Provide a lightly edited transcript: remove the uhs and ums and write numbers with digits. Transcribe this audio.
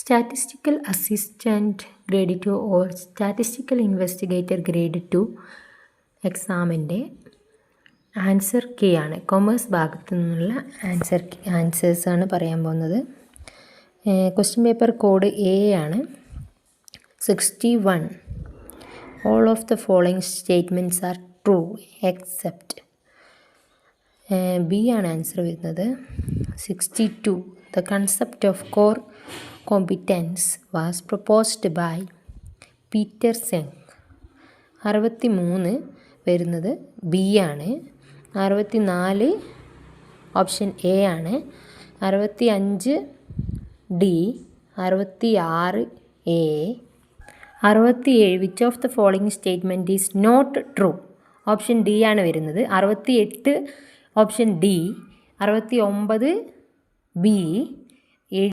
Statistical Assistant Grade 2 or Statistical Investigator Grade 2 എക്സാമിൻ്റെ answer key ആണ്. Commerce ഭാഗത്തു നിന്നുള്ള ആൻസേഴ്സാണ് പറയാൻ പോകുന്നത്. ക്വസ്റ്റ്യൻ പേപ്പർ കോഡ് എ ആണ്. 61. All of the following statements are true except. B ആണ് ആൻസർ വരുന്നത്. 62. The concept of core competence was proposed by Peter Senge. 63 വരുന്നത് ബി ആണ്. 64 ഓപ്ഷൻ എ ആണ്. 65 D. 66 A. 67 which of the following statement is not true. Option D ആണ് വരുന്നത്. 68 option D. 69 B.